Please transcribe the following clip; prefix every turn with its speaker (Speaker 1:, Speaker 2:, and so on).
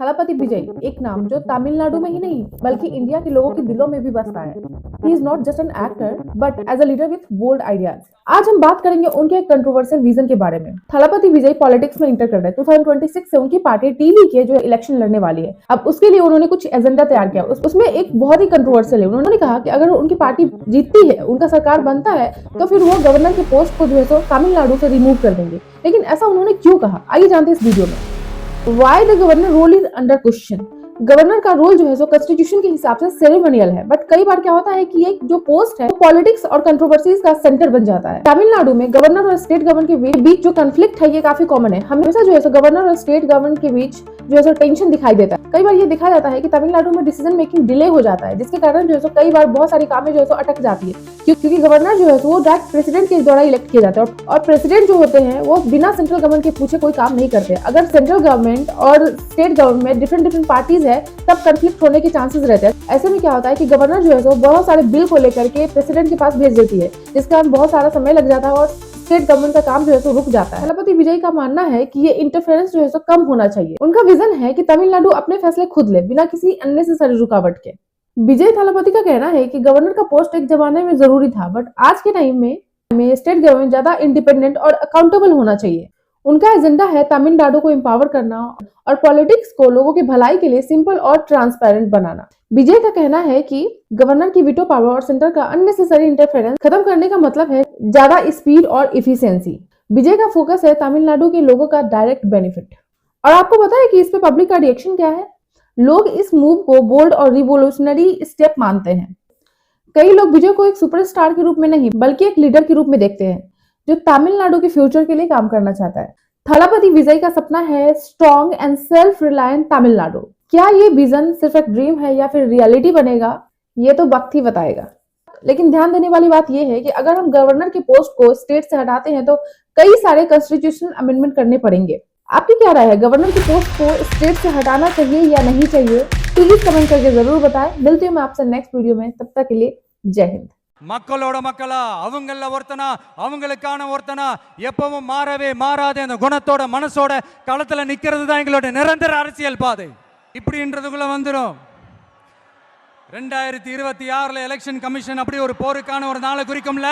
Speaker 1: थलापति विजय एक नाम जो तमिलनाडु में ही नहीं बल्कि इंडिया के लोगों के दिलों में भी बसता है। He is not just an actor but as a leader with bold ideas. आज हम बात करेंगे उनके एक कंट्रोवर्शियल विजन के बारे में। थलापति विजय पॉलिटिक्स में इंटर कर रहे हैं। 2026 से उनकी पार्टी टीवी के जो इलेक्शन लड़ने वाली है। अब उसके लिए उन्होंने कुछ एजेंडा तैयार किया। उसमें एक बहुत ही कंट्रोवर्शियल है। उन्होंने कहा कि अगर उनकी पार्टी जीतती है, उनका सरकार बनता है, तो फिर वो गवर्नर के पोस्ट को जो है तो तमिलनाडु से रिमूव कर देंगे। लेकिन ऐसा उन्होंने क्यों कहा, आइए जानते हैं इस वीडियो में। Why the governor role is under question? Governor का रोल जो है सो कॉन्स्टिट्यूशन के हिसाब से सेरेमोनियल है, बट कई बार क्या होता है कि ये जो पोस्ट है पॉलिटिक्स और कंट्रोवर्सीज का सेंटर बन जाता है। तमिलनाडु में गवर्नर और स्टेट गवर्नर के बीच जो कॉन्फ्लिक्ट है ये काफी कॉमन है। हमेशा जो है सो गवर्नर और स्टेट गवर्नर के बीच जो है सो टेंशन दिखाई देता है। कई बार ये दिखाया जाता है कि तमिलनाडु में डिसीजन मेकिंग डिले हो जाता है, जिसके कारण जो है सो कई बार बहुत सारी कामें जो है सो अटक जाती है, क्योंकि गवर्नर जो है वो डायरेक्ट प्रेसिडेंट के द्वारा इलेक्ट किए जाते हैं और प्रेसिडेंट जो होते हैं वो बिना सेंट्रल गवर्नमेंट के पूछे कोई काम नहीं करते। अगर सेंट्रल गवर्नमेंट और स्टेट गवर्नमेंट डिफरेंट पार्टीज है तब कंफ्लिक्ट होने के चांसेस रहते हैं। ऐसे में क्या होता है कि गवर्नर जो है वो बहुत सारे बिल को लेकर के प्रेसिडेंट के पास भेज देती है, जिसके कारण बहुत सारा समय लग जाता है और स्टेट गवर्नमेंट का काम जो है रुक जाता है। थलापति विजय का मानना है कि ये इंटरफेरेंस जो है कम होना चाहिए। उनका विजन है कि तमिलनाडु अपने फैसले खुद ले बिना किसी अननेसेसरी रुकावट के। विजय थलापति का कहना है कि गवर्नर का पोस्ट एक जमाने में जरूरी था, बट आज के टाइम में स्टेट गवर्नमेंट ज्यादा इंडिपेंडेंट और अकाउंटेबल होना चाहिए। उनका एजेंडा है तमिलनाडु को एम्पावर करना और पॉलिटिक्स को लोगों की भलाई के लिए सिंपल और ट्रांसपेरेंट बनाना। विजय का कहना है कि गवर्नर की वीटो पावर और सेंटर का अननेसेसरी इंटरफेरेंस खत्म करने का मतलब है ज्यादा स्पीड और इफिशिएंसी। विजय का फोकस है तमिलनाडु के लोगों का डायरेक्ट बेनिफिट। और आपको पता है कि इस पे पब्लिक का रिएक्शन क्या है? लोग इस मूव को बोल्ड और रिवोल्यूशनरी स्टेप मानते हैं। कई लोग विजय को एक सुपरस्टार के रूप में नहीं बल्कि एक लीडर के रूप में देखते हैं, जो तमिलनाडु के फ्यूचर के लिए काम करना चाहता है। थलापति विजय का सपना है strong and self reliant Tamil Nadu. क्या ये विजन सिर्फ एक ड्रीम है या फिर रियलिटी बनेगा, ये तो वक्त ही बताएगा। लेकिन ध्यान देने वाली बात यह है कि अगर हम गवर्नर के पोस्ट को स्टेट से हटाते हैं तो कई सारे कॉन्स्टिट्यूशनल अमेंडमेंट करने पड़ेंगे। आपकी क्या राय है, गवर्नर की पोस्ट को स्टेट से हटाना चाहिए या नहीं चाहिए? प्लीज कमेंट करके जरूर बताएं। मिलती हूँ मैं आपसे नेक्स्ट वीडियो में, तब तक के लिए जय हिंद।
Speaker 2: மக்களோட மக்களா அவங்கள ஒருத்தனா அவங்களுக்கான ஒருத்தனா எப்பவும் மாறவே மாறாத அந்த குணத்தோட மனசோட களத்துல நிக்கிறது தான் எங்களோட நிரந்தர அரசியல் பாதை. இப்படின்றதுக்குள்ள வந்துடும் 2026 எலெக்ஷன் கமிஷன் அப்படி ஒரு போருக்கான ஒரு நாளை குறிக்கும்ல.